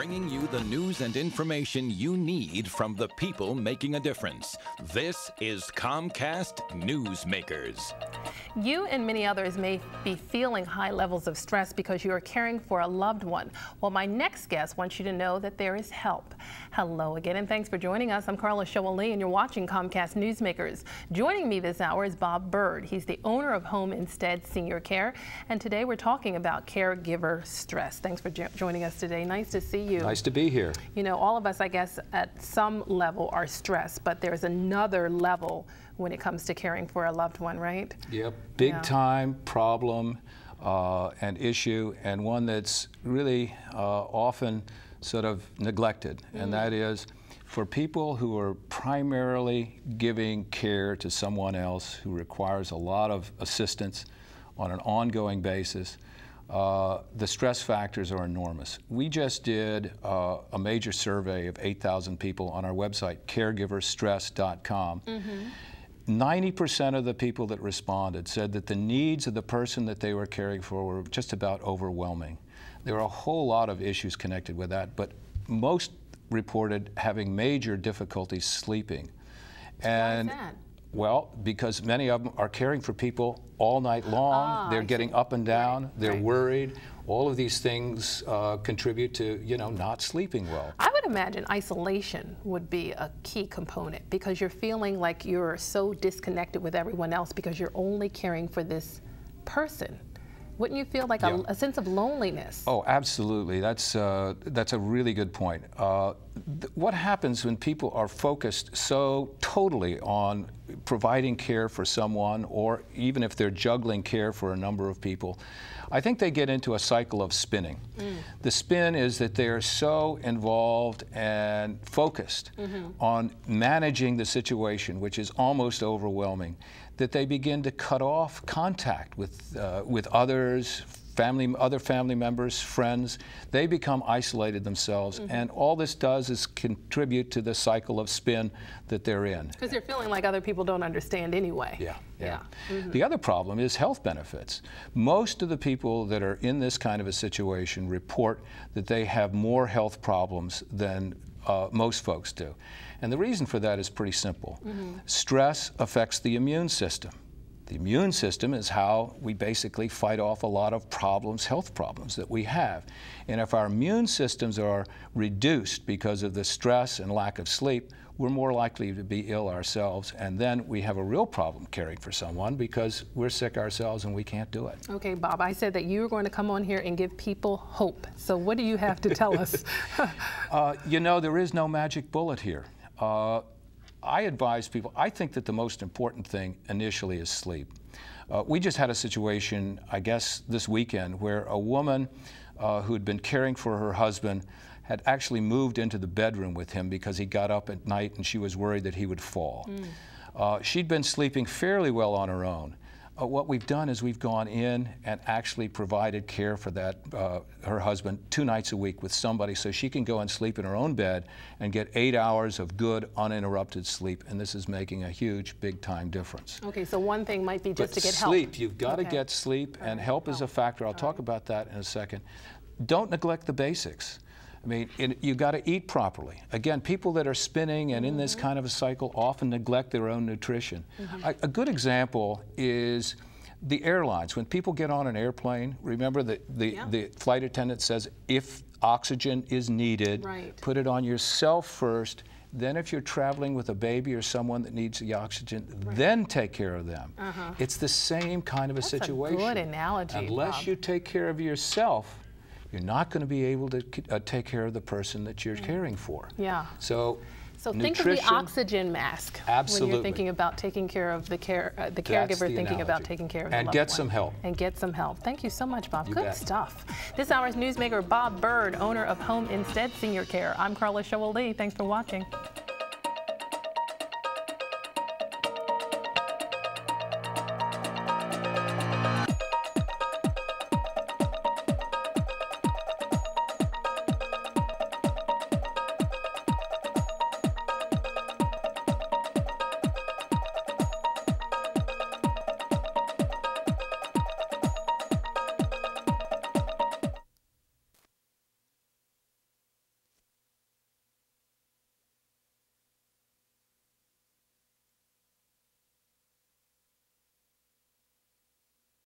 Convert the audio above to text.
bringing you the news and information you need from the people making a difference. This is Comcast Newsmakers. You and many others may be feeling high levels of stress because you are caring for a loved one. Well, my next guest wants you to know that there is help. Hello again, and thanks for joining us. I'm Carla Showallee, and you're watching Comcast Newsmakers. Joining me this hour is Bob Bird. He's the owner of Home Instead Senior Care, and today we're talking about caregiver stress. Thanks for joining us today. Nice to see you. Nice to be here. You know, all of us, I guess, at some level are stressed, but there's another level when it comes to caring for a loved one, right? Yep. Big time problem and issue, and one that's really often sort of neglected, and that is for people who are primarily giving care to someone else who requires a lot of assistance on an ongoing basis. The stress factors are enormous. We just did a major survey of 8,000 people on our website, caregiverstress.com. 90% of the people that responded said that the needs of the person that they were caring for were just about overwhelming. There are a whole lot of issues connected with that, but most reported having major difficulties sleeping. And why is that? Well, because many of them are caring for people all night long. They're getting up and down. They're worried. All of these things contribute to, you know, not sleeping well. I would imagine isolation would be a key component because you're feeling like you're so disconnected with everyone else because you're only caring for this person. Wouldn't you feel like a sense of loneliness? Oh, absolutely. That's a really good point. What happens when people are focused so totally on providing care for someone, or even if they're juggling care for a number of people, I think they get into a cycle of spinning. The spin is that they are so involved and focused on managing the situation, which is almost overwhelming, that they begin to cut off contact with others, other family members, friends. They become isolated themselves, and all this does is contribute to the cycle of spin that they're in. Because they're feeling like other people don't understand anyway. Yeah. The other problem is health benefits. Most of the people that are in this kind of a situation report that they have more health problems than most folks do. And the reason for that is pretty simple. Stress affects the immune system. The immune system is how we basically fight off a lot of problems, health problems that we have. And if our immune systems are reduced because of the stress and lack of sleep, we're more likely to be ill ourselves, and then we have a real problem caring for someone because we're sick ourselves and we can't do it. Okay, Bob, I said that you were going to come on here and give people hope. So what do you have to tell us? You know, there is no magic bullet here. I advise people, I think that the most important thing initially is sleep. We just had a situation, I guess, this weekend where a woman who had been caring for her husband had actually moved into the bedroom with him because he got up at night and she was worried that he would fall. She'd been sleeping fairly well on her own. What we've done is we've gone in and actually provided care for that, her husband, 2 nights a week with somebody so she can go and sleep in her own bed and get 8 hours of good, uninterrupted sleep. And this is making a huge, big-time difference. Okay, so one thing might be just to get help. Sleep, you've got to get sleep, and help is a factor. I'll talk about that in a second. Don't neglect the basics. I mean, you've got to eat properly. Again, people that are spinning and in this kind of a cycle often neglect their own nutrition. A good example is the airlines. When people get on an airplane, remember that the flight attendant says, if oxygen is needed, put it on yourself first. Then if you're traveling with a baby or someone that needs the oxygen, then take care of them. It's the same kind of a situation. That's a good analogy, Unless Bob. you take care of yourself, you're not going to be able to take care of the person that you're caring for. So think of the oxygen mask when you're thinking about taking care of the caregiver thinking about taking care of the loved one. And get some help. And get some help. Thank you so much, Bob. Good stuff. This hour's newsmaker, Bob Bird, owner of Home Instead Senior Care. I'm Carla Showallee. Thanks for watching.